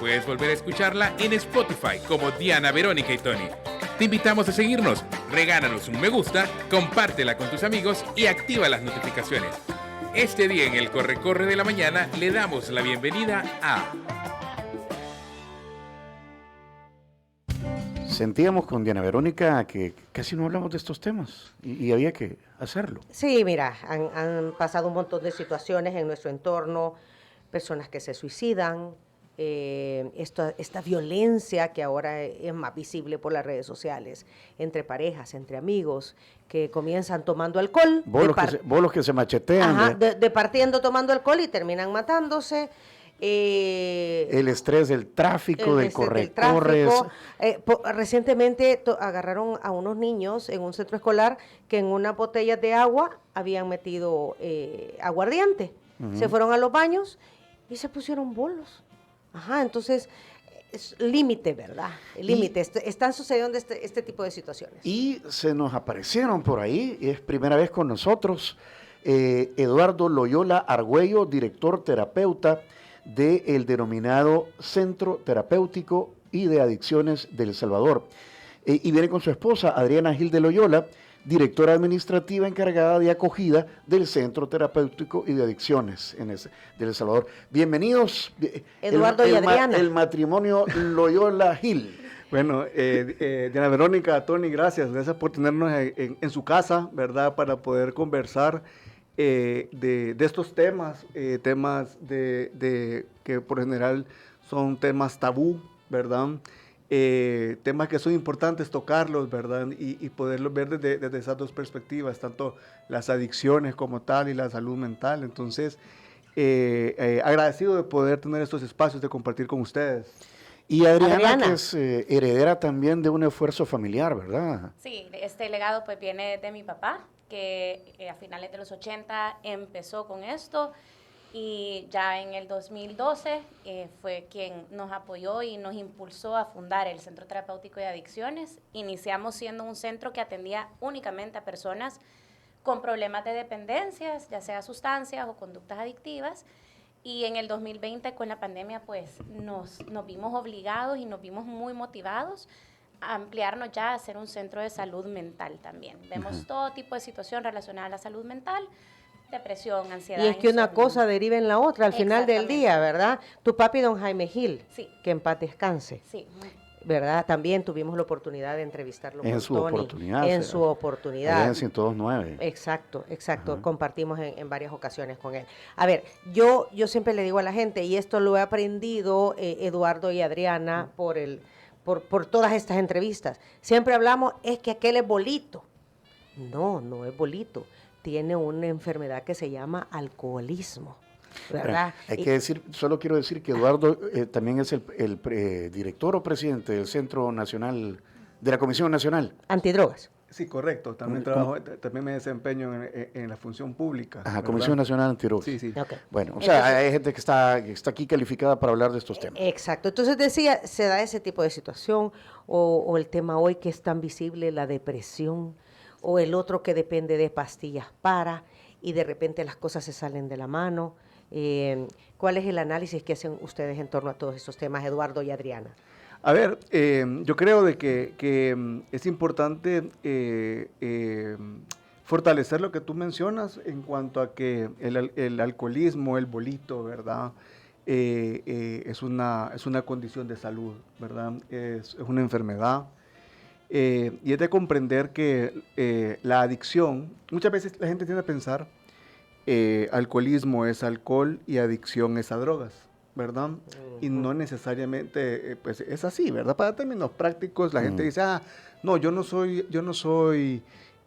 Puedes volver a escucharla en Spotify como Diana, Verónica y Tony. Te invitamos a seguirnos, regálanos un me gusta, compártela con tus amigos y activa las notificaciones. Este día en el Corre-Corre de la Mañana le damos la bienvenida a... Sentíamos con Diana Verónica que casi no hablamos de estos temas y había que hacerlo. Sí, mira, han pasado un montón de situaciones en nuestro entorno, personas que se suicidan, esta violencia que ahora es más visible por las redes sociales, entre parejas, entre amigos, que comienzan tomando alcohol. Bolos que se machetean. Ajá, partiendo tomando alcohol y terminan matándose. El estrés del tráfico, del corre-corres. Recientemente agarraron a unos niños en un centro escolar que en una botella de agua habían metido aguardiente. Se fueron a los baños y se pusieron bolos. Ajá, entonces es límite, ¿verdad? Límite. Están sucediendo este tipo de situaciones. Y se nos aparecieron por ahí, es primera vez con nosotros, Eduardo Loyola Argüello, director terapeuta del denominado Centro Terapéutico y de Adicciones de El Salvador. Y viene con su esposa, Adriana Gil de Loyola, directora administrativa encargada de acogida del Centro Terapéutico y de Adicciones de El Salvador. Bienvenidos, Eduardo y Adriana. El matrimonio Loyola Gil. Bueno, Diana Verónica, Tony, gracias por tenernos en su casa, ¿verdad? Para poder conversar de estos temas, temas que por general son temas tabú, ¿verdad? Temas que son importantes tocarlos, ¿verdad? Y poderlos ver desde esas dos perspectivas, tanto las adicciones como tal y la salud mental. Entonces, agradecido de poder tener estos espacios de compartir con ustedes. Y Adriana, que es heredera también de un esfuerzo familiar, ¿verdad? Sí, este legado pues viene de mi papá, que a finales de los 80 empezó con esto y ya en el 2012 fue quien nos apoyó y nos impulsó a fundar el Centro Terapéutico de Adicciones. Iniciamos siendo un centro que atendía únicamente a personas con problemas de dependencias, ya sea sustancias o conductas adictivas. Y en el 2020 con la pandemia pues nos vimos obligados y nos vimos muy motivados a ampliarnos ya a ser un centro de salud mental también. Vemos todo tipo de situación relacionada a la salud mental, depresión, ansiedad. Y es que insomnio. una cosa deriva en la otra al final del día, ¿verdad? Tu papi, don Jaime Gil, sí, que en paz descanse. Sí. ¿Verdad? También tuvimos la oportunidad de entrevistarlo en con su Tony, oportunidad. En su oportunidad. En 102.9. Exacto. Compartimos en varias ocasiones con él. A ver, yo siempre le digo a la gente, y esto lo he aprendido Eduardo y Adriana por todas estas entrevistas. Siempre hablamos, es que aquel es bolito. No es bolito. Tiene una enfermedad que se llama alcoholismo. ¿Verdad? Hay que decir, solo quiero decir que Eduardo también es el director o presidente del Centro Nacional, de la Comisión Nacional. Antidrogas. Sí, correcto. También también me desempeño en la función pública. Ajá, ¿verdad? Comisión Nacional Antidrogas. Sí. Okay. Bueno, o sea, entonces, hay gente que está aquí calificada para hablar de estos temas. Exacto. Entonces decía, se da ese tipo de situación, o el tema hoy que es tan visible, la depresión, o el otro que depende de pastillas y de repente las cosas se salen de la mano. ¿Cuál es el análisis que hacen ustedes en torno a todos estos temas, Eduardo y Adriana? A ver, yo creo de que es importante fortalecer lo que tú mencionas en cuanto a que el alcoholismo, el bolito, ¿verdad? Es una condición de salud, ¿verdad? Es una enfermedad. Y es de comprender que la adicción, muchas veces la gente tiende a pensar alcoholismo es alcohol y adicción es a drogas, ¿verdad? Y no necesariamente pues es así, ¿verdad? Para términos prácticos la gente dice, no, yo no soy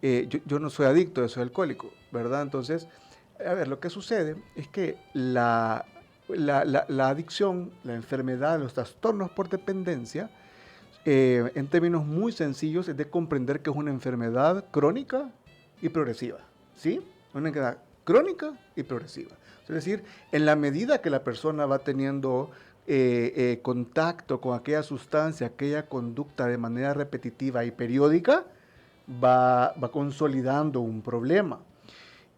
adicto, yo soy alcohólico, ¿verdad? Entonces, a ver, lo que sucede es que la adicción, la enfermedad, los trastornos por dependencia, en términos muy sencillos, es de comprender que es una enfermedad crónica y progresiva, ¿sí? Una enfermedad crónica y progresiva. Es decir, en la medida que la persona va teniendo contacto con aquella sustancia, aquella conducta de manera repetitiva y periódica, va consolidando un problema.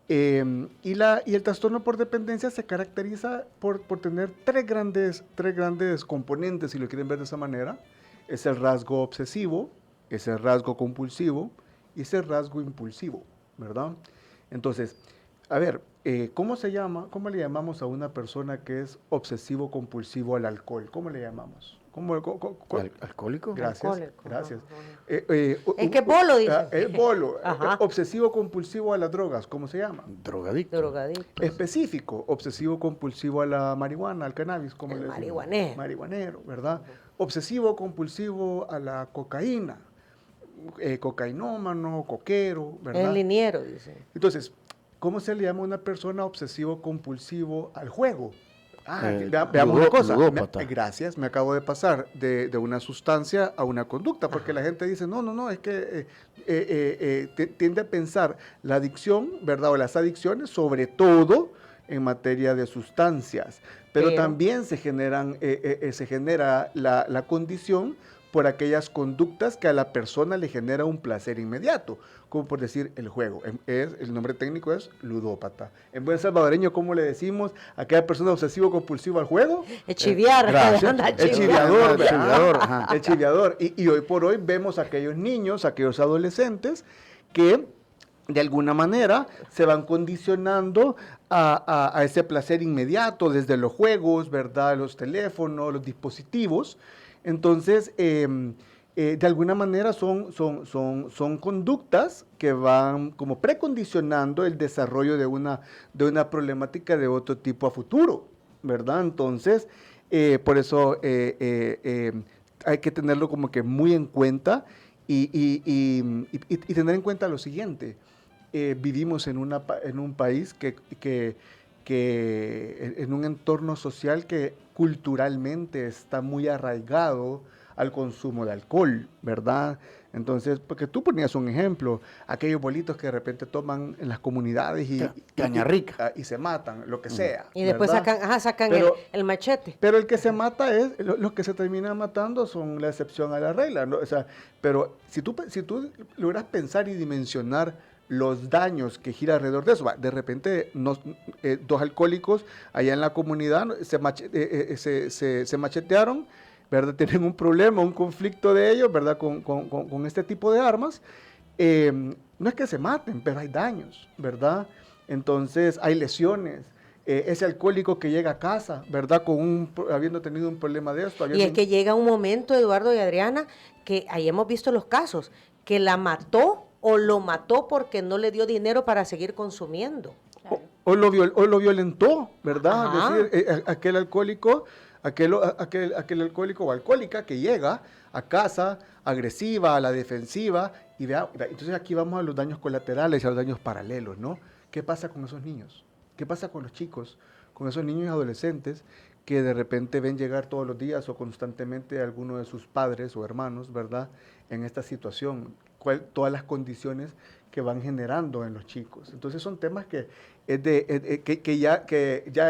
Y el trastorno por dependencia se caracteriza por tener tres grandes componentes, si lo quieren ver de esa manera. Es el rasgo obsesivo, es el rasgo compulsivo y es el rasgo impulsivo, ¿verdad? Entonces, a ver, ¿cómo le llamamos a una persona que es obsesivo compulsivo al alcohol? ¿Cómo le llamamos? ¿Alcohólico? Gracias, Alcohólico, gracias. Es que bolo, dice. Es bolo. Ajá. Obsesivo compulsivo a las drogas, ¿cómo se llama? Drogadicto. Drogadicto. Específico, obsesivo compulsivo a la marihuana, al cannabis, como El le decimos. marihuanero. Marihuanero, ¿verdad? Obsesivo compulsivo a la cocaína, cocainómano, coquero, ¿verdad? El liniero, dice. Entonces, ¿cómo se le llama a una persona obsesivo compulsivo al juego? Veamos una cosa. ludópata. Gracias, me acabo de pasar de una sustancia a una conducta, porque la gente dice, no, es que tiende a pensar la adicción, ¿verdad? O las adicciones, sobre todo en materia de sustancias, pero también se genera la condición por aquellas conductas que a la persona le genera un placer inmediato, como por decir el juego. El nombre técnico es ludópata. En buen salvadoreño, ¿cómo le decimos a aquella persona obsesivo-compulsiva al juego? Chiviar. Gracias. Anda, El chiviador, ¿verdad? chiviador, ajá. El chiviador. Y hoy por hoy vemos a aquellos niños, aquellos adolescentes que de alguna manera se van condicionando a ese placer inmediato desde los juegos, ¿verdad? Los teléfonos, los dispositivos. Entonces, de alguna manera son conductas que van como precondicionando el desarrollo de una problemática de otro tipo a futuro, ¿verdad? Entonces, por eso hay que tenerlo como que muy en cuenta y tener en cuenta lo siguiente. Vivimos en un país en un entorno social que culturalmente está muy arraigado al consumo de alcohol, ¿verdad? Entonces, porque tú ponías un ejemplo, aquellos bolitos que de repente toman en las comunidades Caña rica. y se matan, lo que sea. Y después ¿verdad? sacan Pero- el machete. Pero el que se mata los que se terminan matando son la excepción a la regla, ¿no? O sea, pero si tú logras pensar y dimensionar los daños que gira alrededor de eso, de repente dos alcohólicos allá en la comunidad se machetearon, ¿verdad? Tienen un problema, un conflicto de ellos, ¿verdad? Con este tipo de armas. No es que se maten, pero hay daños, ¿verdad? Entonces hay lesiones. Ese alcohólico que llega a casa, ¿verdad? Habiendo tenido un problema de esto. Y es que llega un momento, Eduardo y Adriana, que ahí hemos visto los casos, que la mató o lo mató porque no le dio dinero para seguir consumiendo. Claro. O lo violentó, ¿verdad? Ajá. Es decir, aquel alcohólico o alcohólica que llega a casa agresiva, a la defensiva, y entonces aquí vamos a los daños colaterales y a los daños paralelos, ¿no? ¿Qué pasa con esos niños? ¿Qué pasa con los chicos, con esos niños y adolescentes que de repente ven llegar todos los días o constantemente a alguno de sus padres o hermanos, ¿verdad? En esta situación, todas las condiciones que van generando en los chicos. Entonces son temas que ya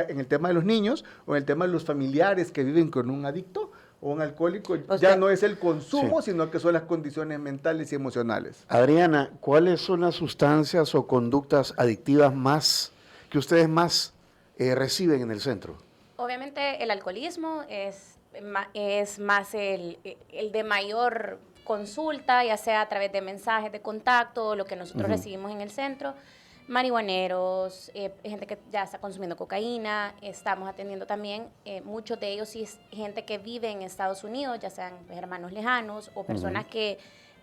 en el tema de los niños o en el tema de los familiares que viven con un adicto o un alcohólico, ya no es el consumo, sino que son las condiciones mentales y emocionales. Adriana, ¿cuáles son las sustancias o conductas adictivas que ustedes más reciben en el centro? Obviamente el alcoholismo es más el de mayor consulta, ya sea a través de mensajes de contacto, lo que nosotros recibimos en el centro. Marihuaneros, gente que ya está consumiendo cocaína, estamos atendiendo también, muchos de ellos sí es gente que vive en Estados Unidos, ya sean hermanos lejanos o personas que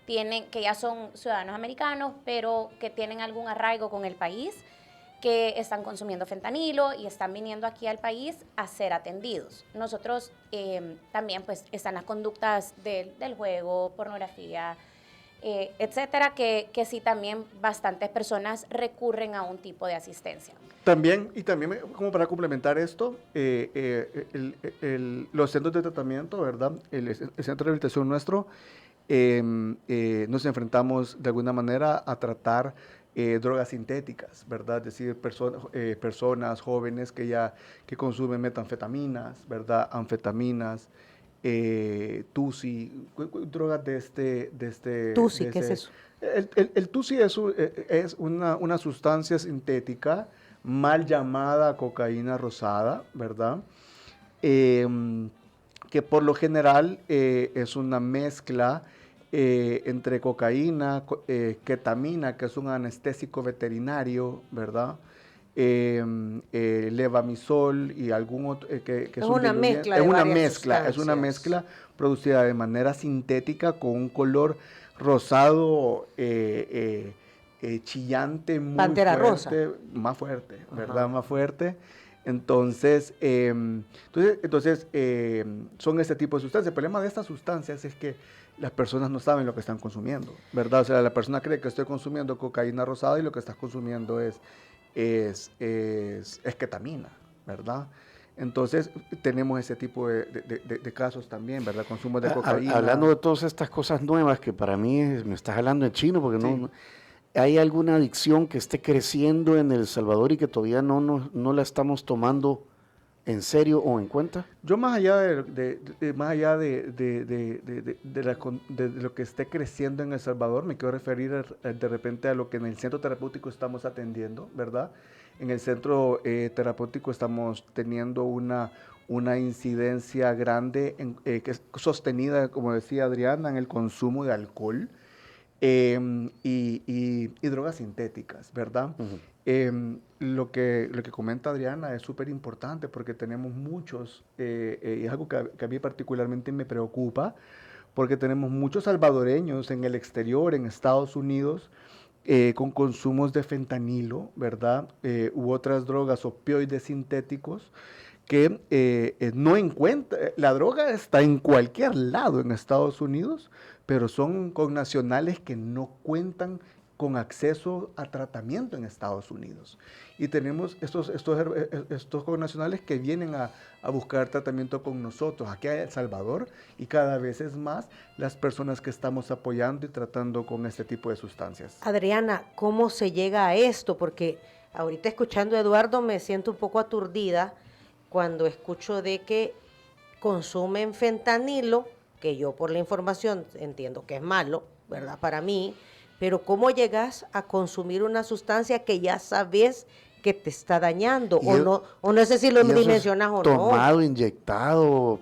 ya son ciudadanos americanos, pero que tienen algún arraigo con el país, que están consumiendo fentanilo y están viniendo aquí al país a ser atendidos. Nosotros también pues están las conductas del juego, pornografía, etcétera, que sí también bastantes personas recurren a un tipo de asistencia. También como para complementar esto, los centros de tratamiento, ¿verdad? El centro de rehabilitación nuestro, nos enfrentamos de alguna manera a tratar drogas sintéticas, ¿verdad? Es decir, personas jóvenes que consumen metanfetaminas, ¿verdad? Anfetaminas, Tusi, drogas de este... Tusi, de ¿qué es ese- eso? El Tusi es una sustancia sintética mal llamada cocaína rosada, ¿verdad? Em, que por lo general es una mezcla entre cocaína, ketamina, que es un anestésico veterinario, ¿verdad? Levamisol y algún otro que Es un una diluyente. mezcla Es de una varias mezcla, es una sustancias. mezcla producida de manera sintética con un color rosado chillante, muy Pantera fuerte, rosa. más fuerte, ¿verdad? Ajá. Más fuerte. Entonces, son este tipo de sustancias. El problema de estas sustancias es que las personas no saben lo que están consumiendo, ¿verdad? O sea, la persona cree que estoy consumiendo cocaína rosada y lo que estás consumiendo es ketamina, ¿verdad? Entonces, tenemos ese tipo de casos también, ¿verdad? Consumo de cocaína. Hablando de todas estas cosas nuevas que para mí me estás hablando en chino, porque Sí. ¿hay alguna adicción que esté creciendo en El Salvador y que todavía no la estamos tomando en serio o en cuenta? Yo más allá más allá de lo que esté creciendo en El Salvador, me quiero referir de repente a lo que en el centro terapéutico estamos atendiendo, ¿verdad? En el centro terapéutico estamos teniendo una incidencia grande que es sostenida, como decía Adriana, en el consumo de alcohol y drogas sintéticas, ¿verdad? Ujú. Lo que comenta Adriana es súper importante porque tenemos muchos, y es algo que a mí particularmente me preocupa, porque tenemos muchos salvadoreños en el exterior, en Estados Unidos, con consumos de fentanilo, ¿verdad? U otras drogas, opioides sintéticos, que no encuentra, la droga está en cualquier lado en Estados Unidos, pero son connacionales que no cuentan con acceso a tratamiento en Estados Unidos. Y tenemos estos connacionales que vienen a buscar tratamiento con nosotros aquí en El Salvador y cada vez es más las personas que estamos apoyando y tratando con este tipo de sustancias. Adriana, ¿cómo se llega a esto? Porque ahorita escuchando a Eduardo me siento un poco aturdida cuando escucho de que consumen fentanilo, que yo por la información entiendo que es malo, ¿verdad? Para mí, pero ¿cómo llegas a consumir una sustancia que ya sabes que te está dañando? Y O no sé si lo ¿Y eso es dimensionas o no. tomado, inyectado,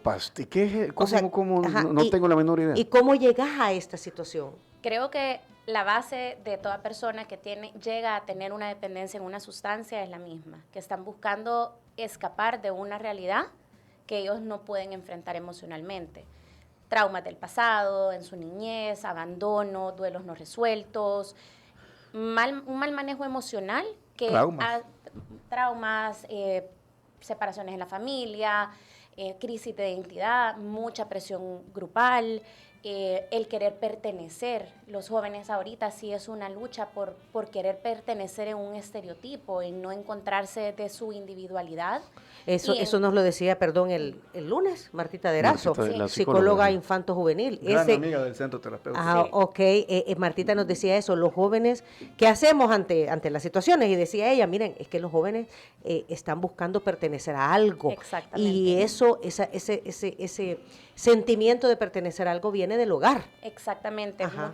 ¿qué es? O sea, ¿Cómo? ajá, No tengo la menor idea. ¿Y cómo llegas a esta situación? Creo que la base de toda persona que llega a tener una dependencia en una sustancia es la misma, que están buscando escapar de una realidad que ellos no pueden enfrentar emocionalmente. Traumas del pasado, en su niñez, abandono, duelos no resueltos, un mal manejo emocional, traumas, separaciones en la familia, crisis de identidad, mucha presión grupal, el querer pertenecer. Los jóvenes ahorita sí es una lucha por querer pertenecer en un estereotipo, en no encontrarse de su individualidad. Eso nos lo decía, perdón, el lunes, Martita Derazo, Martita, la psicóloga psicóloga. infanto-juvenil. Gran amiga del centro terapéutico. Ah, Sí. ok. Martita nos decía eso, los jóvenes, ¿qué hacemos ante las situaciones? Y decía ella, miren, es que los jóvenes están buscando pertenecer a algo. Exactamente. Y ese sentimiento de pertenecer a algo viene del hogar. Exactamente. Ajá.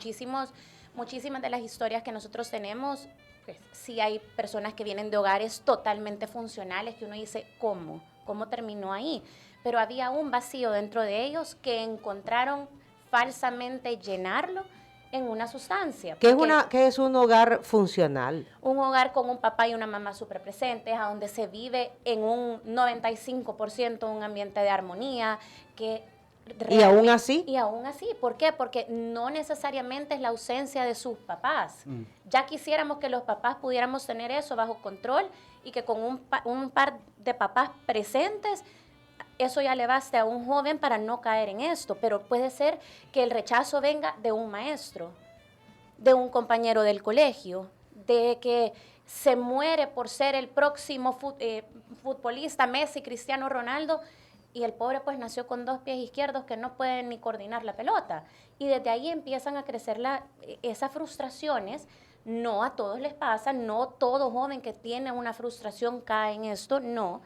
Muchísimas de las historias que nosotros tenemos, pues sí hay personas que vienen de hogares totalmente funcionales que uno dice, ¿cómo terminó ahí? Pero había un vacío dentro de ellos que encontraron falsamente llenarlo en una sustancia. ¿Qué es un hogar funcional? Un hogar con un papá y una mamá súper presentes, a donde se vive en un 95% un ambiente de armonía, que ¿Y aún así? Y aún así, ¿por qué? Porque no necesariamente es la ausencia de sus papás. Ya quisiéramos que los papás pudiéramos tener eso bajo control y que con un par de papás presentes, eso ya le baste a un joven para no caer en esto. Pero puede ser que el rechazo venga de un maestro, de un compañero del colegio, de que se muere por ser el próximo futbolista Messi, Cristiano Ronaldo, y el pobre pues nació con 2 pies izquierdos que no pueden ni coordinar la pelota. Y desde ahí empiezan a crecer esas frustraciones. No a todos les pasa, no todo joven que tiene una frustración cae en esto, no.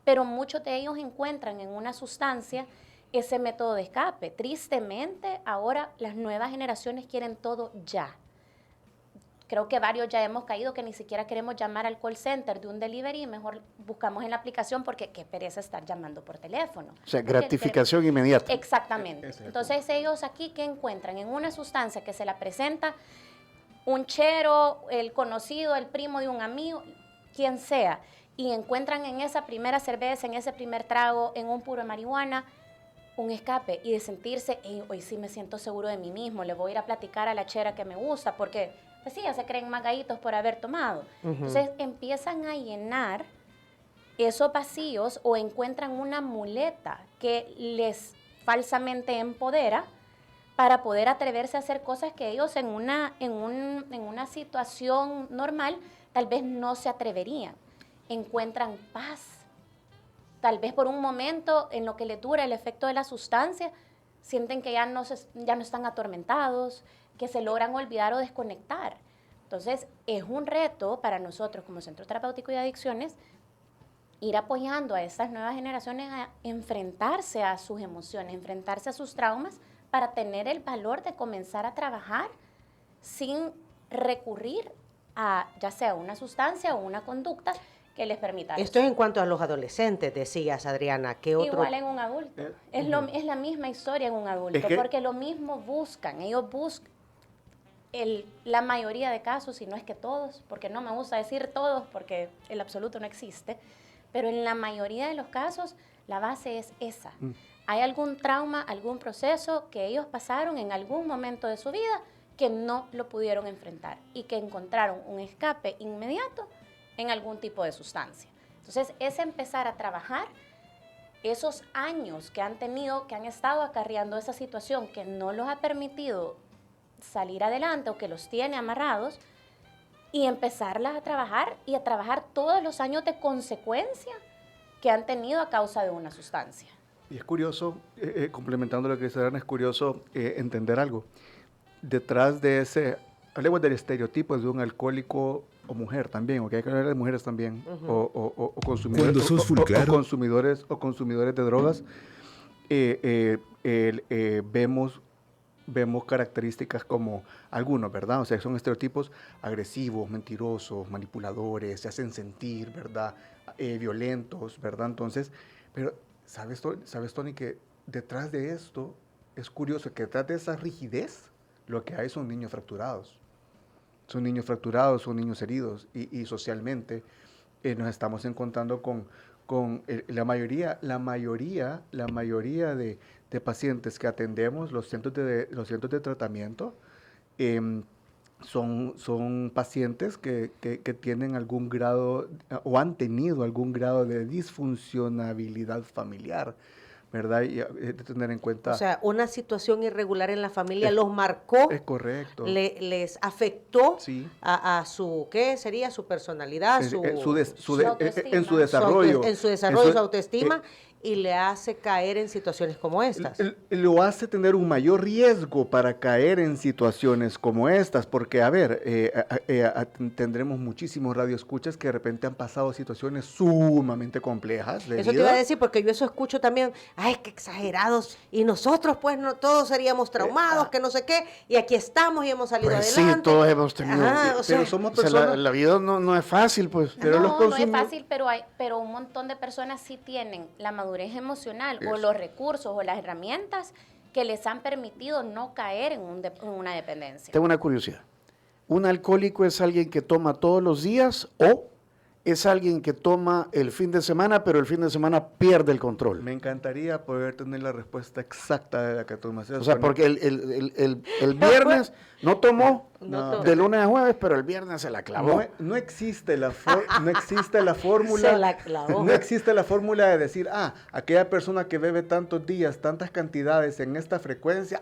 Pero muchos de ellos encuentran en una sustancia ese método de escape. Tristemente, ahora las nuevas generaciones quieren todo ya. Creo que varios ya hemos caído que ni siquiera queremos llamar al call center de un delivery y mejor buscamos en la aplicación porque qué pereza estar llamando por teléfono. O sea, Porque gratificación inmediata. Exactamente. Entonces ellos aquí, ¿qué encuentran? En una sustancia que se la presenta un chero, el conocido, el primo de un amigo, quien sea, y encuentran en esa primera cerveza, en ese primer trago, en un puro de marihuana, un escape y de sentirse, "Ey, hoy sí me siento seguro de mí mismo, le voy a ir a platicar a la chera que me gusta", porque pues sí, ya se creen más gallitos por haber tomado. Entonces empiezan a llenar esos vacíos o encuentran una muleta que les falsamente empodera para poder atreverse a hacer cosas que ellos en una situación normal tal vez no se atreverían. Encuentran paz. Tal vez por un momento en lo que les dura el efecto de la sustancia, sienten que ya no están atormentados, que se logran olvidar o desconectar. Entonces, es un reto para nosotros como Centro Terapéutico de Adicciones ir apoyando a estas nuevas generaciones a enfrentarse a sus emociones, enfrentarse a sus traumas para tener el valor de comenzar a trabajar sin recurrir a ya sea una sustancia o una conducta que les permita Esto es en cuanto a los adolescentes, decías, Adriana. ¿Qué otro? Igual en un adulto. Es la misma historia en un adulto, porque lo mismo buscan. Ellos buscan, la mayoría de casos, si no es que todos, porque no me gusta decir todos, porque el absoluto no existe, pero en la mayoría de los casos la base es esa. Hay algún trauma, algún proceso que ellos pasaron en algún momento de su vida que no lo pudieron enfrentar y que encontraron un escape inmediato en algún tipo de sustancia. Entonces, es empezar a trabajar esos años que han tenido, que han estado acarreando esa situación que no los ha permitido salir adelante o que los tiene amarrados y empezarlas a trabajar y a trabajar todos los años de consecuencia que han tenido a causa de una sustancia. Y es curioso, complementando lo que dice Adriana, es curioso entender algo. Detrás de ese, hablemos del estereotipo de un alcohólico o mujer también, o que hay que hablar de mujeres también, o consumidores, Cuando sos full claro. o consumidores de drogas, vemos características como algunos, ¿verdad? O sea, son estereotipos agresivos, mentirosos, manipuladores, se hacen sentir, ¿verdad? Violentos, ¿verdad? Entonces, pero ¿sabes, Tony, que detrás de esto es curioso que detrás de esa rigidez lo que hay son niños fracturados? Son niños fracturados, son niños heridos y socialmente nos estamos encontrando con la mayoría de pacientes que atendemos, los centros de tratamiento, son pacientes que tienen algún grado o han tenido algún grado de disfuncionabilidad familiar, ¿verdad? Y de tener en cuenta... O sea, una situación irregular en la familia los marcó. Es correcto. Les afectó Sí. a su, ¿qué sería? Su personalidad, En su autoestima. desarrollo. En su desarrollo, su autoestima, y le hace caer en situaciones como estas. Lo hace tener un mayor riesgo para caer en situaciones como estas, porque, a ver, tendremos muchísimos radioescuchas que de repente han pasado situaciones sumamente complejas de Eso te vida. iba a decir, porque yo eso escucho también, ay, qué exagerados, y nosotros pues no todos seríamos traumados, que no sé qué, y aquí estamos y hemos salido Pues adelante. sí, todos hemos tenido. Ajá, o sea, pero somos O sea, personas... la vida no es fácil, pues. Pero no, los no es fácil, pero un montón de personas sí tienen la madurez emocional o los recursos o las herramientas que les han permitido no caer en una dependencia. Tengo una curiosidad. ¿Un alcohólico es alguien que toma todos los días o es alguien que toma el fin de semana, pero el fin de semana pierde el control? Me encantaría poder tener la respuesta exacta de la que tú me haces. O sea, porque el viernes no tomó de lunes a jueves, pero el viernes se la clavó. No existe la fórmula. Se la clavó. No existe la fórmula de decir, aquella persona que bebe tantos días, tantas cantidades en esta frecuencia,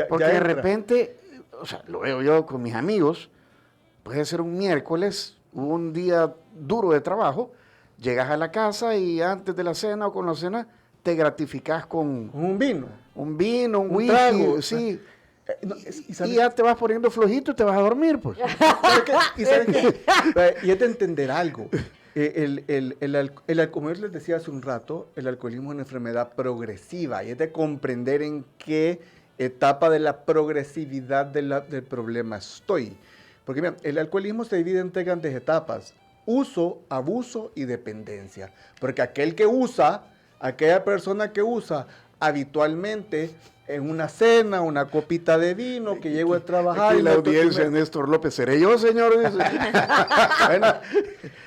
Porque ya de entra. repente, o sea, lo veo yo con mis amigos, puede ser un miércoles, un día duro de trabajo, llegas a la casa y antes de la cena o con la cena te gratificas con Un vino. un vino, un Un whisky, trago. sí. ¿Sabes Y ya te vas poniendo flojito y te vas a dormir, pues. ¿Y sabes qué? Y es de entender algo. Como yo les decía hace un rato, el alcoholismo es una enfermedad progresiva y es de comprender en qué etapa de la progresividad del problema estoy. Porque mira, el alcoholismo se divide en 3 grandes etapas: uso, abuso y dependencia. Porque aquella persona que usa habitualmente en una cena, una copita de vino, que llego a trabajar. Aquí la audiencia, Néstor López, ¿seré yo, señor? Bueno,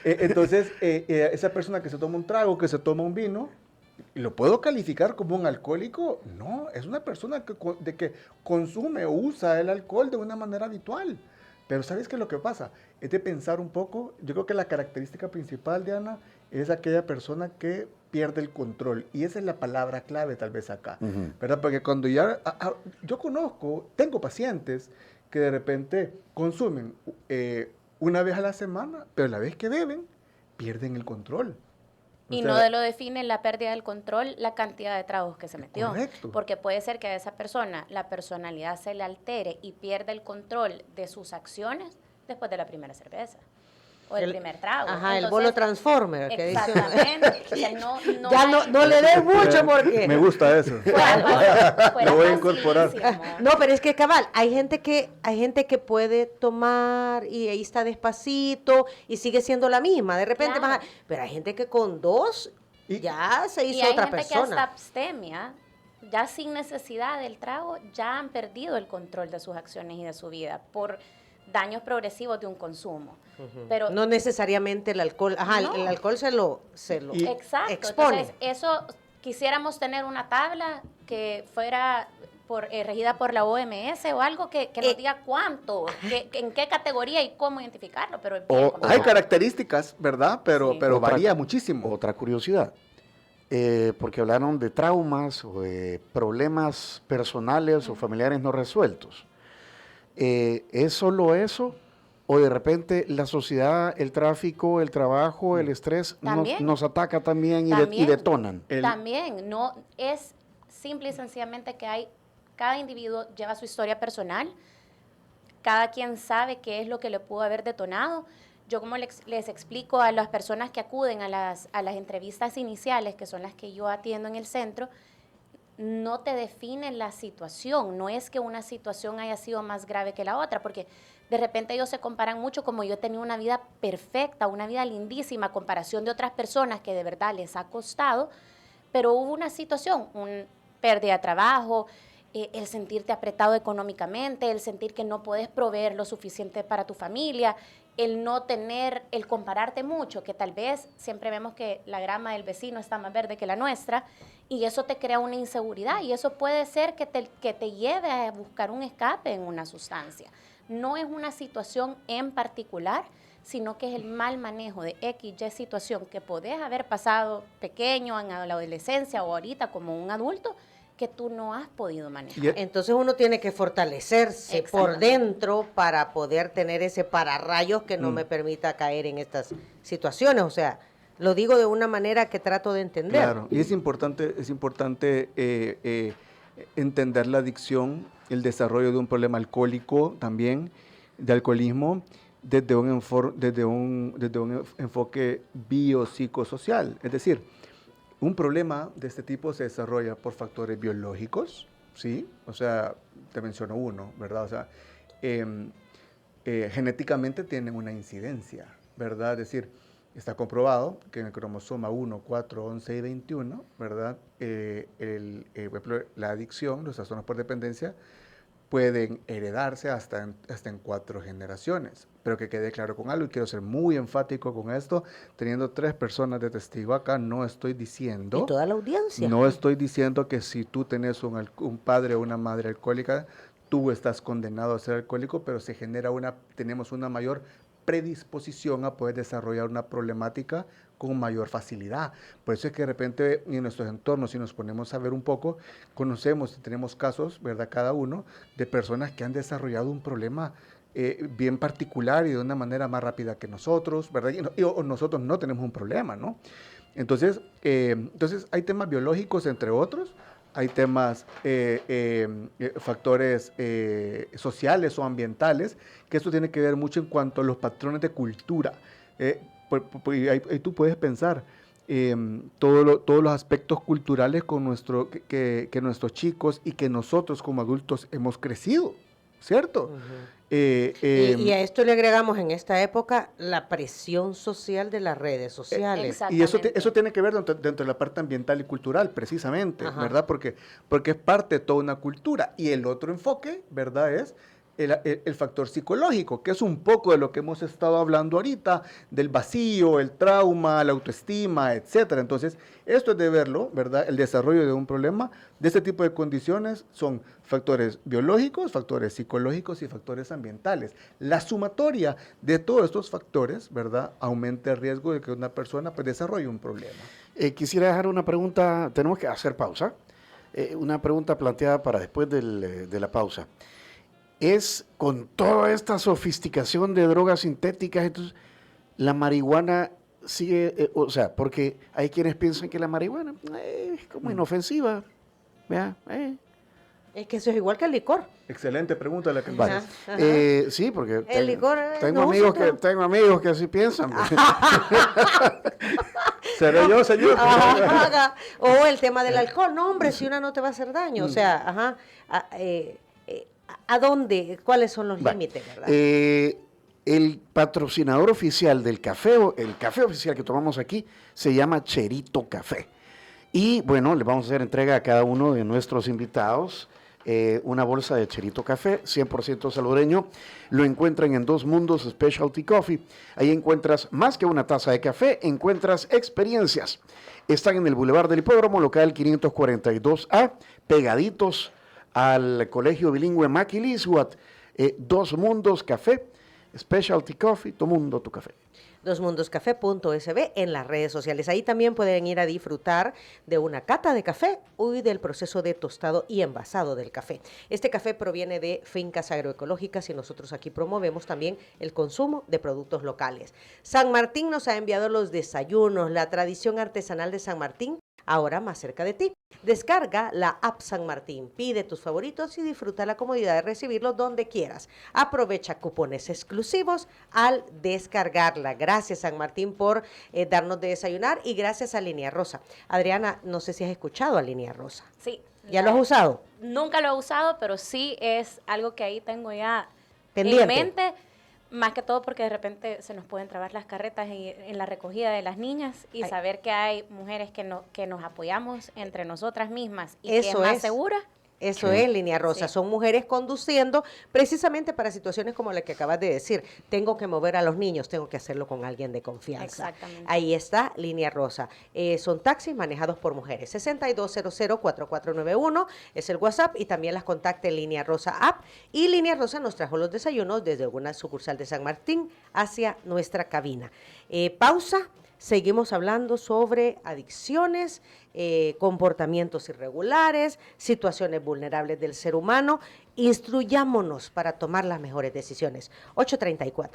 entonces, esa persona que se toma un trago, que se toma un vino, ¿lo puedo calificar como un alcohólico? No, es una persona que consume o usa el alcohol de una manera habitual. Pero ¿sabes qué es lo que pasa? Es de pensar un poco. Yo creo que la característica principal, Diana, es aquella persona que pierde el control. Y esa es la palabra clave tal vez acá, ¿verdad? Porque cuando yo tengo pacientes que de repente consumen una vez a la semana, pero la vez que beben, pierden el control. Y no lo define la pérdida del control, la cantidad de tragos que se metió. Correcto. Porque puede ser que a esa persona la personalidad se le altere y pierda el control de sus acciones después de la primera cerveza o el primer trago. Ajá, Entonces, el bolo transformer. Que dice uno. exactamente. O sea, No le des mucho porque... Me gusta eso. Lo voy a incorporar. No, pero es que cabal, hay gente que puede tomar y ahí está despacito y sigue siendo la misma, de repente Claro. pero hay gente que con 2 ya se hizo Y hay otra gente persona. que hasta abstemia, ya sin necesidad del trago, ya han perdido el control de sus acciones y de su vida por daños progresivos de un consumo. Pero No necesariamente el alcohol, No. el alcohol se lo exacto. expone. Entonces, eso quisiéramos tener una tabla que fuera regida por la OMS o algo que nos diga cuánto, en qué categoría y cómo identificarlo. Pero es bien complicado. Hay características, ¿verdad? Pero Sí. varía muchísimo. Otra curiosidad, porque hablaron de traumas o de problemas personales o familiares no resueltos. ¿Es solo eso? ¿O de repente la sociedad, el tráfico, el trabajo, el estrés También. nos ataca también y También. detonan? También, no es simple y sencillamente que cada individuo lleva su historia personal, cada quien sabe qué es lo que le pudo haber detonado. Yo como les explico a las personas que acuden a las entrevistas iniciales, que son las que yo atiendo en el centro, no te define la situación, no es que una situación haya sido más grave que la otra, porque de repente ellos se comparan mucho, como yo he tenido una vida perfecta, una vida lindísima, a comparación de otras personas que de verdad les ha costado, pero hubo una situación, pérdida de trabajo, el sentirte apretado económicamente, el sentir que no puedes proveer lo suficiente para tu familia, el no tener, el compararte mucho, que tal vez siempre vemos que la grama del vecino está más verde que la nuestra, y eso te crea una inseguridad, y eso puede ser que te lleve a buscar un escape en una sustancia. No es una situación en particular, sino que es el mal manejo de X, Y situación que podés haber pasado pequeño, en la adolescencia o ahorita como un adulto, que tú no has podido manejar. Entonces uno tiene que fortalecerse por dentro para poder tener ese pararrayos que no me permita caer en estas situaciones. O sea, lo digo de una manera que trato de entender. Claro, y es importante entender la adicción, el desarrollo de un problema alcohólico también, de alcoholismo, desde un enfoque biopsicosocial. Es decir, un problema de este tipo se desarrolla por factores biológicos, ¿sí? O sea, te menciono uno, ¿verdad? O sea, genéticamente tienen una incidencia, ¿verdad? Es decir, está comprobado que en el cromosoma 1, 4, 11 y 21, ¿verdad? Por ejemplo, la adicción, los trastornos por dependencia, pueden heredarse hasta en 4 generaciones. Pero que quede claro con algo, y quiero ser muy enfático con esto, teniendo 3 personas de testigo acá, no estoy diciendo... Y toda la audiencia. No estoy diciendo que si tú tenés un padre o una madre alcohólica, tú estás condenado a ser alcohólico, pero tenemos una mayor predisposición a poder desarrollar una problemática con mayor facilidad. Por eso es que de repente en nuestros entornos, si nos ponemos a ver un poco, conocemos y tenemos casos, ¿verdad? Cada uno, de personas que han desarrollado un problema bien particular y de una manera más rápida que nosotros, ¿verdad? O nosotros no tenemos un problema, ¿no? Entonces hay temas biológicos, entre otros, hay temas, factores sociales o ambientales, que esto tiene que ver mucho en cuanto a los patrones de cultura. y ahí tú puedes pensar todos los aspectos culturales con que nuestros chicos y que nosotros como adultos hemos crecido, ¿cierto? Ujú. Eh, Y a esto le agregamos en esta época la presión social de las redes sociales. Y eso Exactamente. tiene que ver dentro de la parte ambiental y cultural, precisamente, Ajá. ¿verdad? Porque es parte de toda una cultura. Y el otro enfoque, ¿verdad? Es el factor psicológico, que es un poco de lo que hemos estado hablando ahorita, del vacío, el trauma, la autoestima, etcétera. Entonces, esto es de verlo, ¿verdad? El desarrollo de un problema de este tipo de condiciones son factores biológicos, factores psicológicos y factores ambientales. La sumatoria de todos estos factores, ¿verdad?, aumenta el riesgo de que una persona pues, desarrolle un problema. Quisiera dejar una pregunta, tenemos que hacer pausa, una pregunta planteada para después de la pausa. Es con toda esta sofisticación de drogas sintéticas, entonces, la marihuana sigue, o sea, porque hay quienes piensan que la marihuana es como inofensiva, ¿vea? Es que eso es igual que el licor. Excelente pregunta la que Vale. Ajá, ajá. Sí, porque El licor, tengo, no, amigos sí, tengo amigos que así piensan. ¿Seré yo, señor? Ajá, ajá. O el tema del alcohol. No, hombre, si una no te va a hacer daño. O sea, ajá. ¿A dónde? ¿Cuáles son los Vale. límites, verdad? El patrocinador oficial del café, el café oficial que tomamos aquí, se llama Cherito Café. Y bueno, le vamos a hacer entrega a cada uno de nuestros invitados una bolsa de Cherito Café, 100% salvadoreño. Lo encuentran en Dos Mundos Specialty Coffee. Ahí encuentras más que una taza de café, encuentras experiencias. Están en el Boulevard del Hipódromo, local 542A, pegaditos al Colegio Bilingüe Maquilisguat. Dos Mundos Café, Specialty Coffee, tu mundo, tu café. dosmundoscafé.sb en las redes sociales. Ahí también pueden ir a disfrutar de una cata de café y del proceso de tostado y envasado del café. Este café proviene de fincas agroecológicas y nosotros aquí promovemos también el consumo de productos locales. San Martín nos ha enviado los desayunos, la tradición artesanal de San Martín, ahora más cerca de ti. Descarga la app San Martín, pide tus favoritos y disfruta la comodidad de recibirlos donde quieras. Aprovecha cupones exclusivos al descargarla. Gracias, San Martín, por darnos de desayunar y gracias a Línea Rosa. Adriana, no sé si has escuchado a Línea Rosa. Sí. ¿Ya lo has usado? Nunca lo he usado, pero sí es algo que ahí tengo ya Pendiente. en mente. Más que todo porque de repente se nos pueden trabar las carretas en la recogida de las niñas y saber que hay mujeres que nos apoyamos entre nosotras mismas y que es más segura. Eso es, Línea Rosa. Sí. Son mujeres conduciendo precisamente para situaciones como la que acabas de decir. Tengo que mover a los niños, tengo que hacerlo con alguien de confianza. Exactamente. Ahí está, Línea Rosa. Son taxis manejados por mujeres. 6200-4491 es el WhatsApp y también las contacta en Línea Rosa App. Y Línea Rosa nos trajo los desayunos desde una sucursal de San Martín hacia nuestra cabina. Pausa. Seguimos hablando sobre adicciones, comportamientos irregulares, situaciones vulnerables del ser humano. Instruyámonos para tomar las mejores decisiones. 8:34.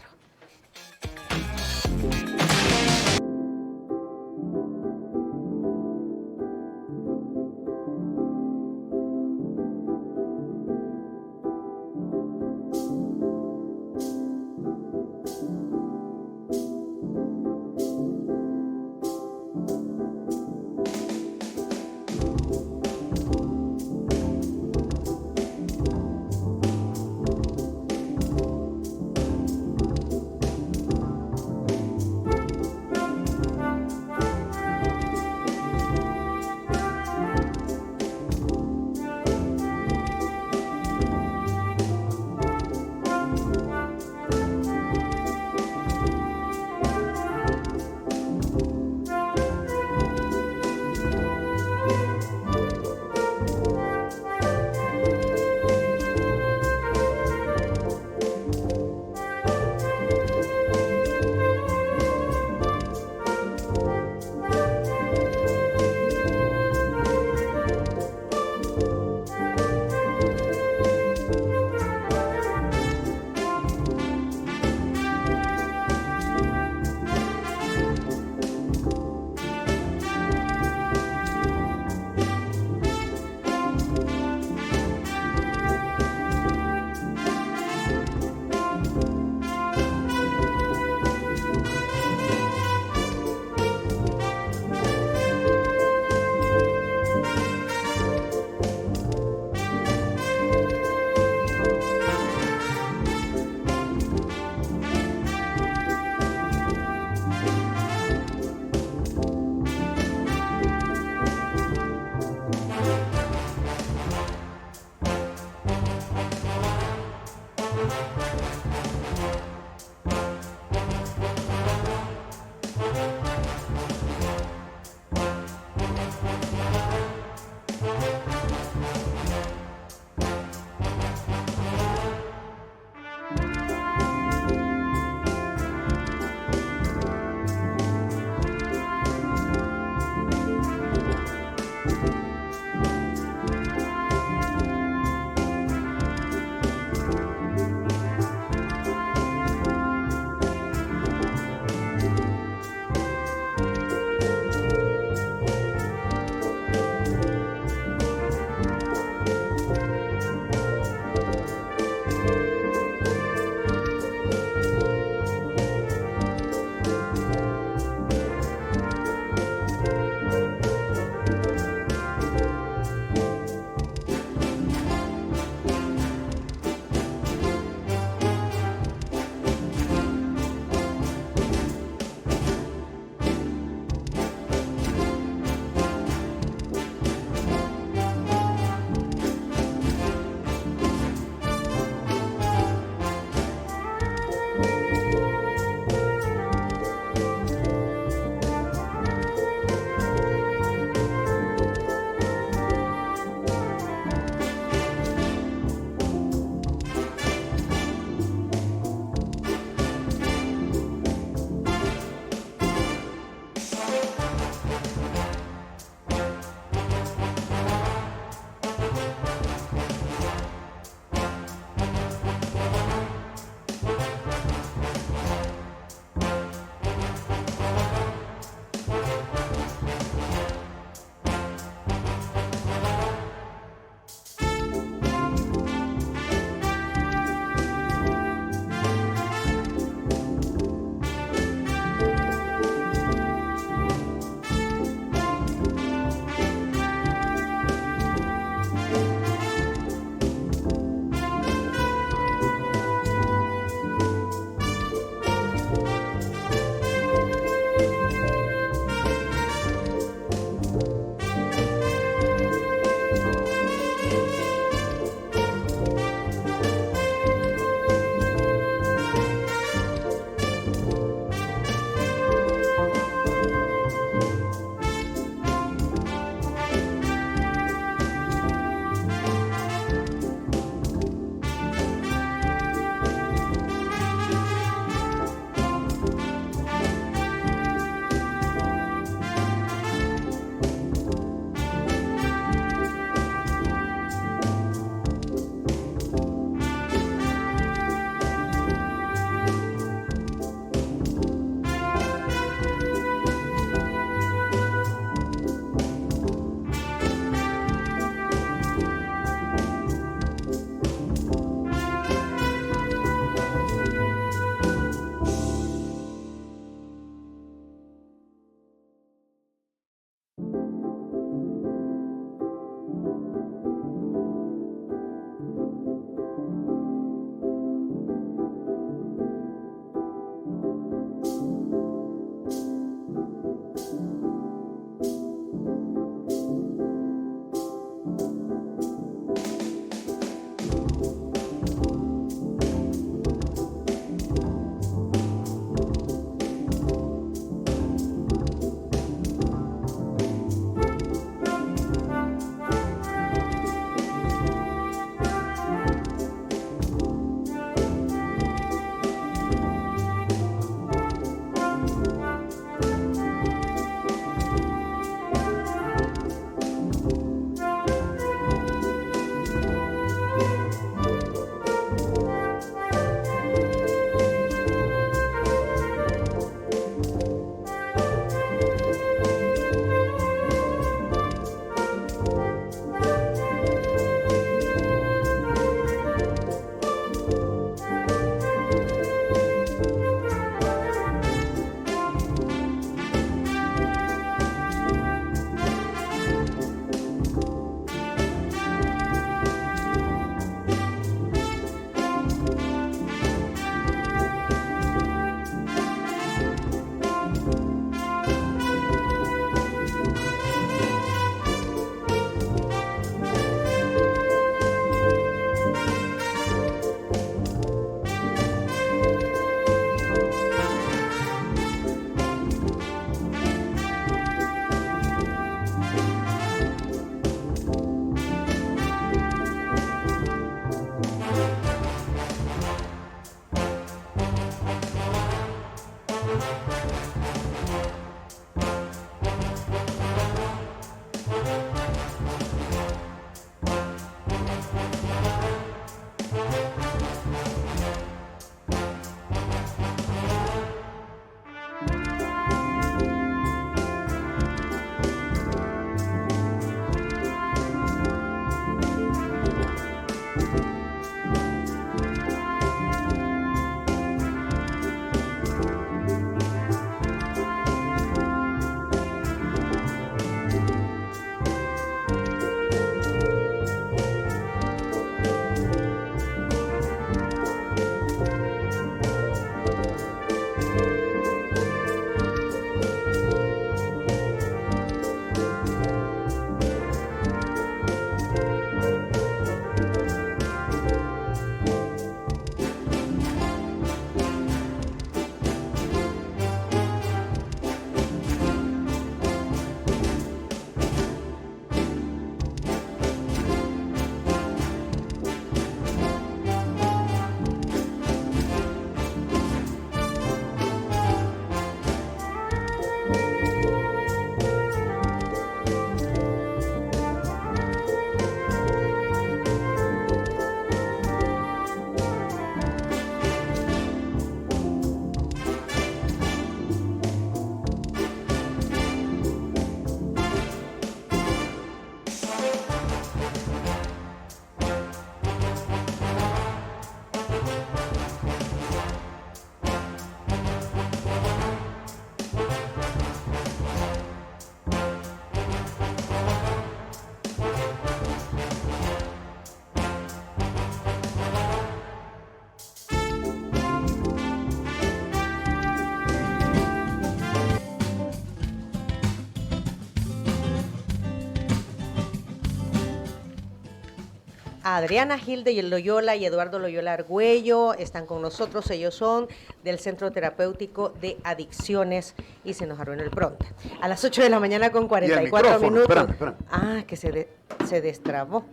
a Adriana Hilde Loyola y Eduardo Loyola Argüello. Están con nosotros. Ellos son del Centro Terapéutico de Adicciones y se nos arruinó el pronto. A las 8 de la mañana con 44 minutos. Espérame. Ah, que se destrabó.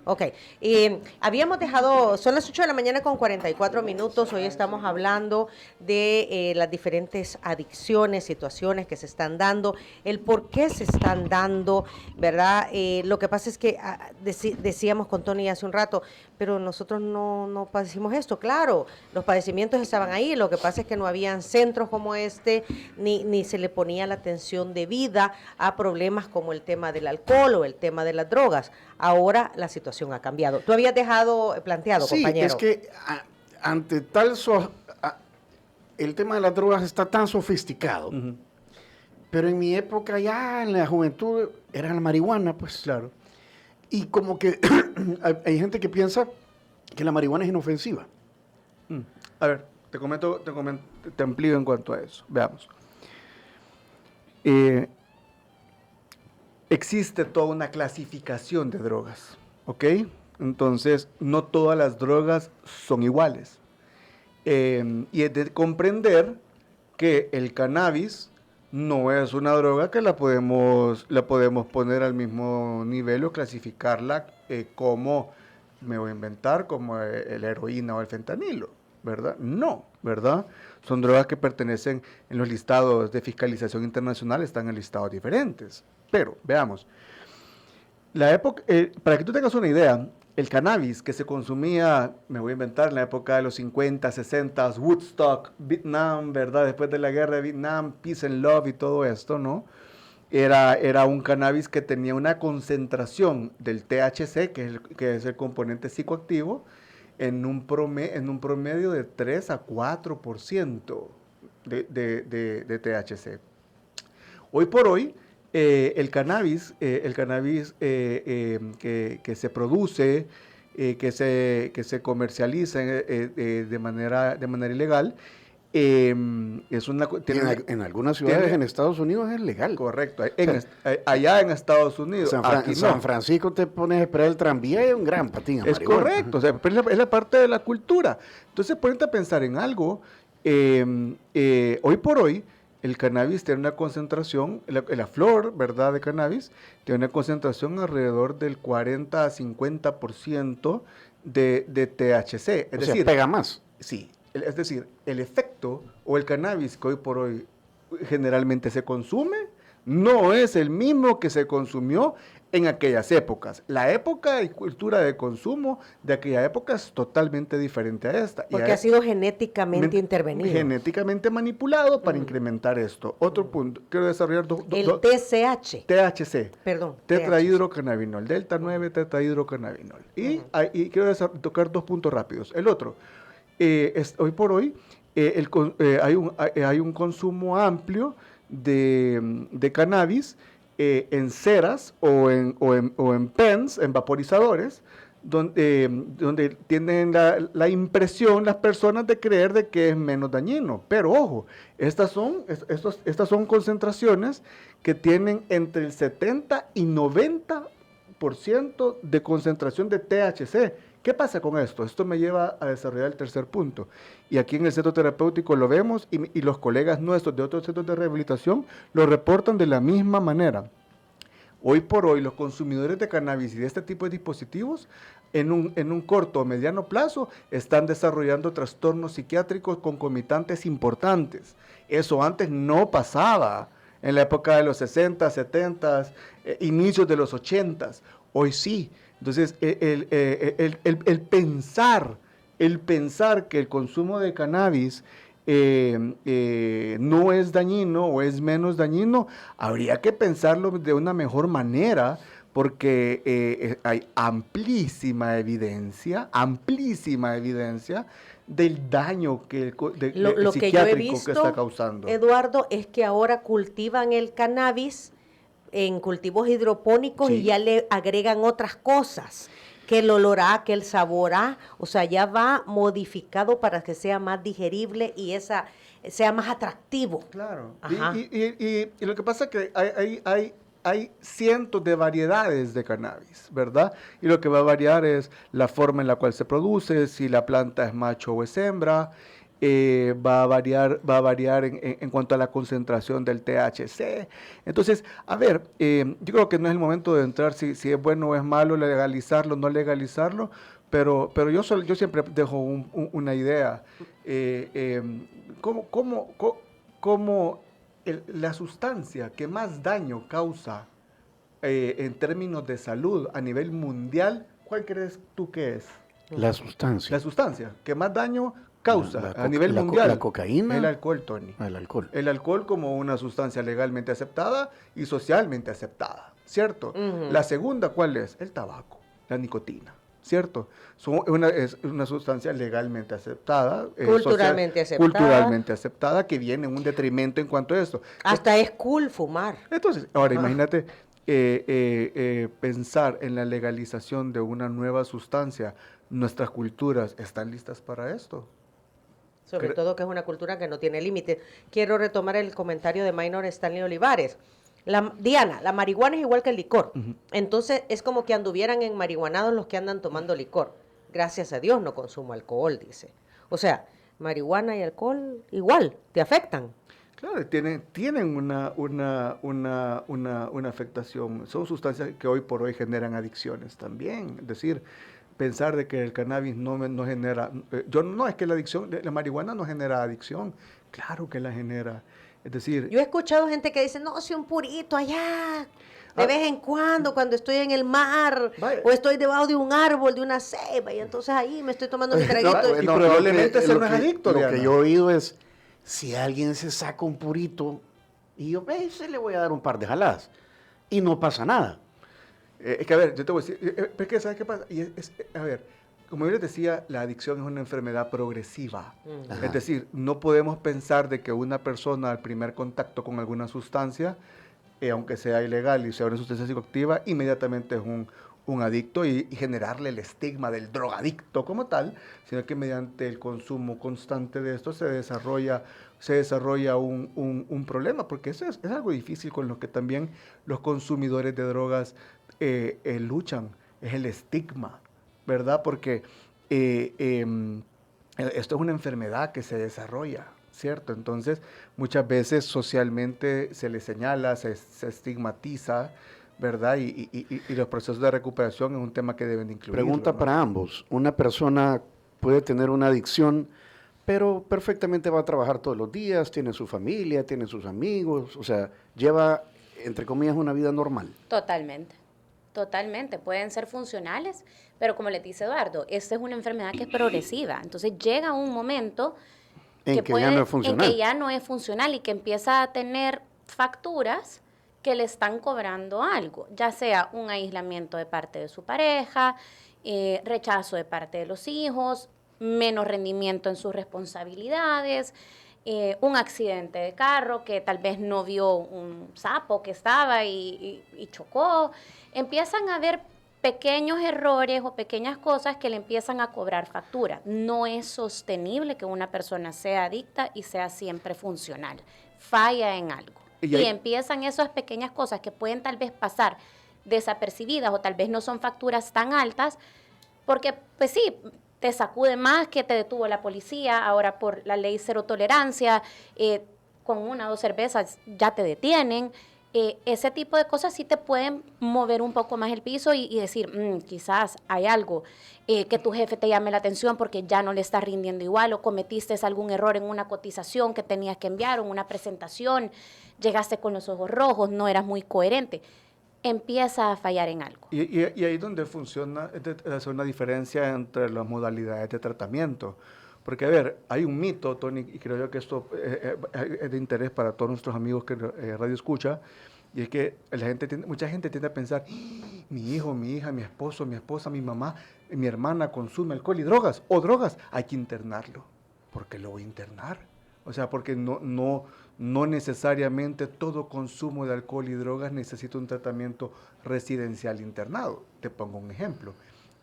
Ok, habíamos dejado, son las 8 de la mañana con 44 minutos, hoy estamos hablando de las diferentes adicciones, situaciones que se están dando, el por qué se están dando, ¿verdad? Lo que pasa es que decíamos con Tony hace un rato, pero nosotros no padecimos esto, claro, los padecimientos estaban ahí, lo que pasa es que no habían centros como este, ni se le ponía la atención debida a problemas como el tema del alcohol o el tema de las drogas. Ahora la situación ha cambiado. ¿Tú habías dejado planteado, sí, compañero? es que ante el tema de las drogas está tan sofisticado. Pero en mi época, ya en la juventud, era la marihuana, pues. Claro. Y como que hay gente que piensa que la marihuana es inofensiva. A ver, te amplío en cuanto a eso. Veamos. Existe toda una clasificación de drogas, ¿ok? Entonces, no todas las drogas son iguales. Y es de comprender que el cannabis no es una droga que la podemos poner al mismo nivel o clasificarla como, me voy a inventar, como la heroína o el fentanilo, ¿verdad? No, ¿verdad? Son drogas que pertenecen en los listados de fiscalización internacional, están en listados diferentes. Pero, veamos, para que tú tengas una idea, el cannabis que se consumía, me voy a inventar, en la época de los 50, 60, Woodstock, Vietnam, ¿verdad? Después de la guerra de Vietnam, Peace and Love y todo esto, ¿no? Era un cannabis que tenía una concentración del THC, que es el componente psicoactivo, en un promedio de 3 a 4% de THC. Hoy por hoy, el cannabis que se produce, que se comercializa de manera ilegal, es una... En algunas ciudades en Estados Unidos es legal. Correcto, allá en Estados Unidos. San Francisco te pones a esperar el tranvía y es un gran patín. Es correcto, o sea, es la parte de la cultura. Entonces, ponete a pensar en algo. Hoy por hoy, el cannabis tiene una concentración, la flor, ¿verdad?, de cannabis, tiene una concentración alrededor del 40 a 50% de THC. O sea, pega más. Sí, es decir, el efecto o el cannabis que hoy por hoy generalmente se consume no es el mismo que se consumió en aquellas épocas. La época y cultura de consumo de aquella época es totalmente diferente a esta. Porque ha sido genéticamente intervenido. Genéticamente manipulado para incrementar esto. Otro punto, quiero desarrollar el TCH. THC. Perdón. Tetrahidrocannabinol, delta 9 tetrahidrocannabinol. Y quiero tocar 2 puntos rápidos. El otro, hoy por hoy hay un consumo amplio de cannabis en ceras o en pens, en vaporizadores, donde tienen la impresión las personas de creer de que es menos dañino. Pero ojo, estas son concentraciones que tienen entre el 70 y 90% de concentración de THC. ¿Qué pasa con esto? Esto me lleva a desarrollar el tercer punto. Y aquí en el centro terapéutico lo vemos y los colegas nuestros de otros centros de rehabilitación lo reportan de la misma manera. Hoy por hoy los consumidores de cannabis y de este tipo de dispositivos en un corto o mediano plazo están desarrollando trastornos psiquiátricos concomitantes importantes. Eso antes no pasaba en la época de los 60, 70, inicios de los 80. Hoy sí. Entonces, el pensar que el consumo de cannabis no es dañino o es menos dañino, habría que pensarlo de una mejor manera, porque hay amplísima evidencia del daño lo que yo he visto, que está causando. Eduardo, es que ahora cultivan el cannabis en cultivos hidropónicos y ya le agregan otras cosas, que el olor A, que el sabor A, o sea, ya va modificado para que sea más digerible y sea más atractivo. Claro. Ajá. Y lo que pasa es que hay cientos de variedades de cannabis, ¿verdad? Y lo que va a variar es la forma en la cual se produce, si la planta es macho o es hembra, va a variar en cuanto a la concentración del THC. Entonces, a ver, yo creo que no es el momento de entrar si es bueno o es malo legalizarlo, no legalizarlo, pero yo siempre dejo una idea. ¿Cómo la sustancia que más daño causa en términos de salud a nivel mundial, ¿cuál crees tú que es? La sustancia. La sustancia que más daño causa La a nivel la mundial. cocaína. El alcohol, Tony. El alcohol. El alcohol como una sustancia legalmente aceptada y socialmente aceptada, ¿cierto? Ujú. La segunda, ¿cuál es? El tabaco, la nicotina, ¿cierto? Es una sustancia legalmente aceptada. Culturalmente aceptada. Culturalmente aceptada, que viene en un detrimento en cuanto a esto. Hasta es cool fumar. Entonces, ahora Ajá. imagínate pensar en la legalización de una nueva sustancia. ¿Nuestras culturas están listas para esto? Sobre todo que es una cultura que no tiene límite. Quiero retomar el comentario de Minor Stanley Olivares. Diana, la marihuana es igual que el licor. Entonces es como que anduvieran en marihuanados los que andan tomando licor. Gracias a Dios no consumo alcohol, dice. O sea, marihuana y alcohol igual, te afectan. Claro, tienen una afectación. Son sustancias que hoy por hoy generan adicciones también. Es decir, pensar de que el cannabis no genera... no, es que la marihuana no genera adicción. Claro que la genera. Es decir... Yo he escuchado gente que dice, no, si un purito allá, de Ah. vez en cuando estoy en el mar, Vaya. o estoy debajo de un árbol, de una ceiba, y entonces ahí me estoy tomando mi traguito. No, y probablemente ese no es adicto, Lo Diana. que yo he oído es, si alguien se saca un purito, y yo, se le voy a dar un par de jaladas, y no pasa nada. Es que, a ver, yo te voy a decir, pero es que, ¿sabes qué pasa? A ver, como yo les decía, la adicción es una enfermedad progresiva. Ajá. Es decir, no podemos pensar de que una persona al primer contacto con alguna sustancia, aunque sea ilegal y sea una sustancia psicoactiva, inmediatamente es un adicto y generarle el estigma del drogadicto como tal, sino que mediante el consumo constante de esto se desarrolla un problema, porque eso es algo difícil con lo que también los consumidores de drogas luchan, es el estigma, ¿verdad? Porque esto es una enfermedad que se desarrolla, ¿cierto? Entonces, muchas veces socialmente se le señala, se estigmatiza, ¿verdad? Y los procesos de recuperación es un tema que deben incluir. Pregunta para ambos. Una persona puede tener una adicción, pero perfectamente va a trabajar todos los días, tiene su familia, tiene sus amigos, o sea, lleva, entre comillas, una vida normal. Totalmente, pueden ser funcionales, pero como le dice Eduardo, esta es una enfermedad que es progresiva, entonces llega un momento En que ya no es funcional. en que ya no es funcional y que empieza a tener facturas que le están cobrando algo, ya sea un aislamiento de parte de su pareja, rechazo de parte de los hijos, menos rendimiento en sus responsabilidades, un accidente de carro que tal vez no vio un sapo que estaba y chocó. Empiezan a haber pequeños errores o pequeñas cosas que le empiezan a cobrar factura. No es sostenible que una persona sea adicta y sea siempre funcional. Falla en algo. Y empiezan esas pequeñas cosas que pueden tal vez pasar desapercibidas o tal vez no son facturas tan altas, porque pues sí, te sacude más que te detuvo la policía, ahora por la ley cero tolerancia, con 1 o 2 cervezas ya te detienen. Ese tipo de cosas sí te pueden mover un poco más el piso y decir, quizás hay algo, que tu jefe te llame la atención porque ya no le estás rindiendo igual o cometiste algún error en una cotización que tenías que enviar o en una presentación, llegaste con los ojos rojos, no eras muy coherente. Empieza a fallar en algo. Y ahí es donde funciona, hacer una diferencia entre las modalidades de tratamiento. Porque, a ver, hay un mito, Tony, y creo yo que esto es de interés para todos nuestros amigos que radio escucha, y es que mucha gente tiende a pensar, mi hijo, mi hija, mi esposo, mi esposa, mi mamá, mi hermana consume alcohol y drogas, hay que internarlo. ¿Por qué lo voy a internar? O sea, porque no necesariamente todo consumo de alcohol y drogas necesita un tratamiento residencial internado. Te pongo un ejemplo.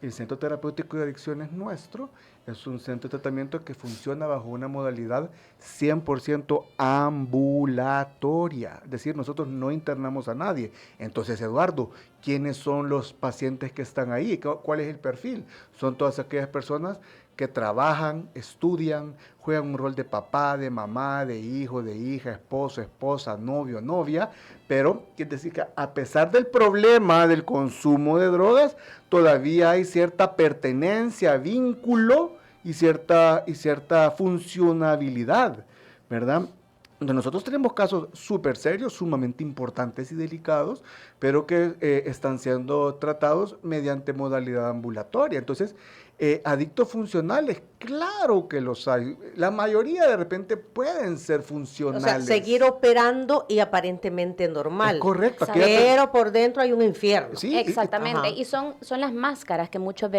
el Centro Terapéutico de Adicciones nuestro es un centro de tratamiento que funciona bajo una modalidad 100% ambulatoria. Es decir, nosotros no internamos a nadie. Entonces, Eduardo, ¿quiénes son los pacientes que están ahí? ¿Cuál es el perfil? Son todas aquellas personas que trabajan, estudian, juegan un rol de papá, de mamá, de hijo, de hija, esposo, esposa, novio, novia, pero es decir que a pesar del problema del consumo de drogas, todavía hay cierta pertenencia, vínculo y cierta funcionabilidad, ¿verdad? Donde nosotros tenemos casos súper serios, sumamente importantes y delicados, pero que están siendo tratados mediante modalidad ambulatoria. Entonces, adictos funcionales, claro que los hay. La mayoría de repente pueden ser O funcionales. sea, seguir operando y aparentemente normal. Es correcto. Pero por dentro hay un infierno. Sí, Exactamente, Ajá. y son las máscaras que muchas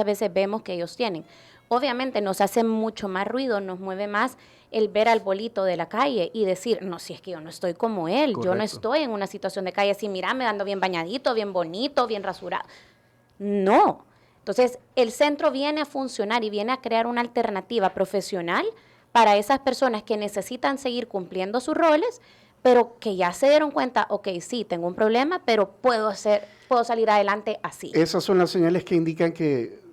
veces vemos que ellos tienen. Obviamente nos hace mucho más ruido, nos mueve más el ver al bolito de la calle y decir, no, si es que yo no estoy como él, yo no Correcto. estoy en una situación de calle así, mira, me ando bien bañadito, bien bonito, bien rasurado. No. Entonces, el centro viene a funcionar y viene a crear una alternativa profesional para esas personas que necesitan seguir cumpliendo sus roles, pero que ya se dieron cuenta, ok, sí, tengo un problema, pero puedo salir adelante así. Esas son las señales que indican que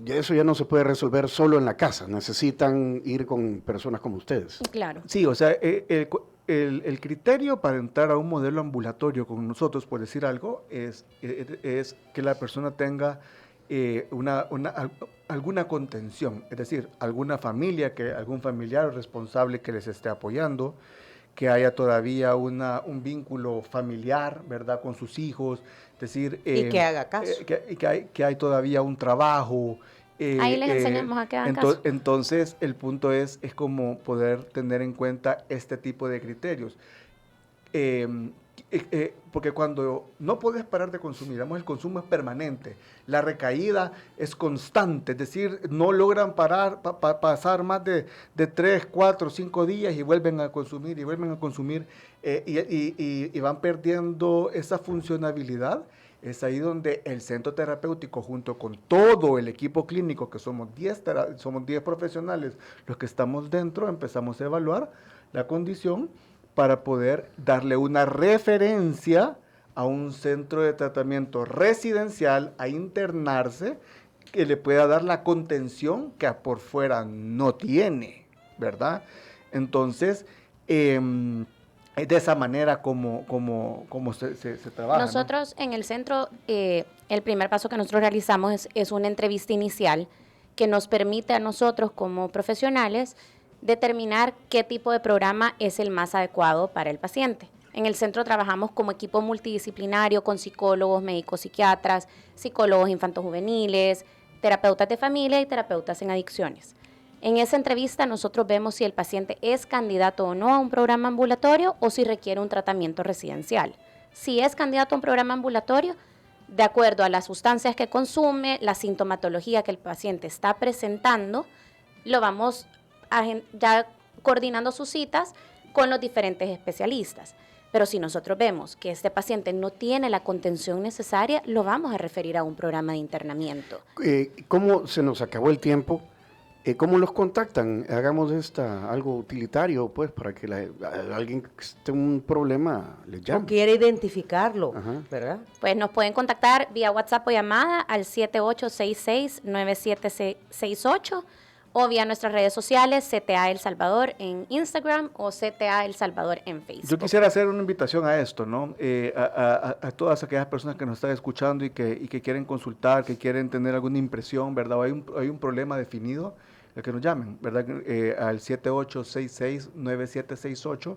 eso ya no se puede resolver solo en la casa, necesitan ir con personas como ustedes. Claro. Sí, o sea, el criterio para entrar a un modelo ambulatorio con nosotros, por decir algo, es que la persona tenga alguna contención, es decir, alguna familia, algún familiar responsable que les esté apoyando, que haya todavía un vínculo familiar, ¿verdad?, con sus hijos, es decir... Y que haga caso. Que hay todavía un trabajo. Ahí les enseñamos a que hagan caso. Entonces, el punto es como poder tener en cuenta este tipo de criterios. Porque cuando no puedes parar de consumir, digamos, el consumo es permanente, la recaída es constante, es decir, no logran pasar más de 3, 4, 5 días y vuelven a consumir y van perdiendo esa funcionabilidad. Es ahí donde el centro terapéutico, junto con todo el equipo clínico, que somos 10 profesionales los que estamos dentro, empezamos a evaluar la condición para poder darle una referencia a un centro de tratamiento residencial, a internarse, que le pueda dar la contención que por fuera no tiene, ¿verdad? Entonces, es de esa manera como se trabaja. Nosotros, ¿no?, en el centro, el primer paso que nosotros realizamos es una entrevista inicial que nos permite a nosotros como profesionales determinar qué tipo de programa es el más adecuado para el paciente. En el centro trabajamos como equipo multidisciplinario con psicólogos, médicos, psiquiatras, psicólogos infantojuveniles, terapeutas de familia y terapeutas en adicciones. En esa entrevista nosotros vemos si el paciente es candidato o no a un programa ambulatorio o si requiere un tratamiento residencial. Si es candidato a un programa ambulatorio, de acuerdo a las sustancias que consume, la sintomatología que el paciente está presentando, lo vamos ya coordinando sus citas con los diferentes especialistas. Pero si nosotros vemos que este paciente no tiene la contención necesaria, lo vamos a referir a un programa de internamiento. ¿Cómo se nos acabó el tiempo? ¿Cómo los contactan? Hagamos algo utilitario, pues, para que alguien que esté en un problema le llame. O quiere identificarlo, Ajá. ¿verdad? Pues nos pueden contactar vía WhatsApp o llamada al 7866-9768 o vía nuestras redes sociales, CTA El Salvador en Instagram o CTA El Salvador en Facebook. Yo quisiera hacer una invitación a esto, ¿no? A todas aquellas personas que nos están escuchando y que quieren consultar, que quieren tener alguna impresión, ¿verdad? Hay un problema definido, que nos llamen, ¿verdad? Al 7866-9768,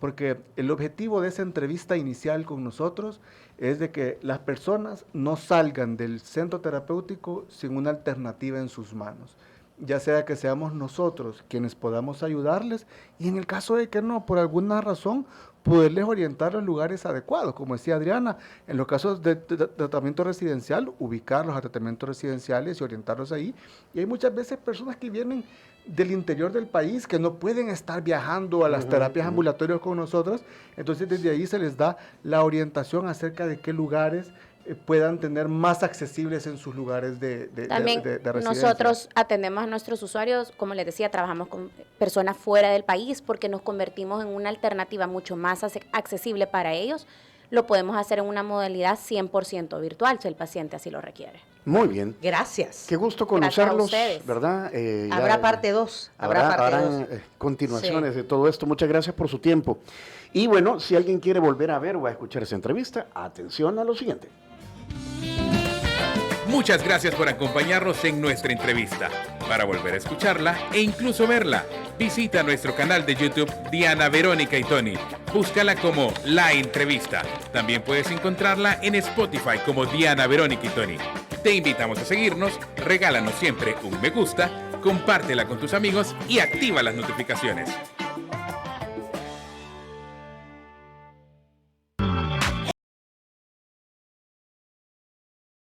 porque el objetivo de esa entrevista inicial con nosotros es de que las personas no salgan del centro terapéutico sin una alternativa en sus manos, ya sea que seamos nosotros quienes podamos ayudarles y en el caso de que no, por alguna razón, poderles orientar a lugares adecuados. Como decía Adriana, en los casos de tratamiento residencial, ubicarlos a tratamientos residenciales y orientarlos ahí. Y hay muchas veces personas que vienen del interior del país que no pueden estar viajando a las terapias ambulatorias con nosotros, entonces desde ahí se les da la orientación acerca de qué lugares puedan tener más accesibles en sus lugares de También residencia. nosotros atendemos a nuestros usuarios, como les decía, trabajamos con personas fuera del país porque nos convertimos en una alternativa mucho más accesible para ellos. Lo podemos hacer en una modalidad 100% virtual si el paciente así lo requiere. Muy bien. Gracias. Qué gusto Gracias a conocerlos, ustedes. ¿verdad? Habrá parte 2. Habrá continuaciones de todo esto. Muchas gracias por su tiempo. Y bueno, si alguien quiere volver a ver o a escuchar esa entrevista, atención a lo siguiente. Muchas gracias por acompañarnos en nuestra entrevista. Para volver a escucharla e incluso verla, visita nuestro canal de YouTube Diana Verónica y Tony. Búscala como La Entrevista. También puedes encontrarla en Spotify como Diana Verónica y Tony. Te invitamos a seguirnos, regálanos siempre un me gusta, compártela con tus amigos y activa las notificaciones.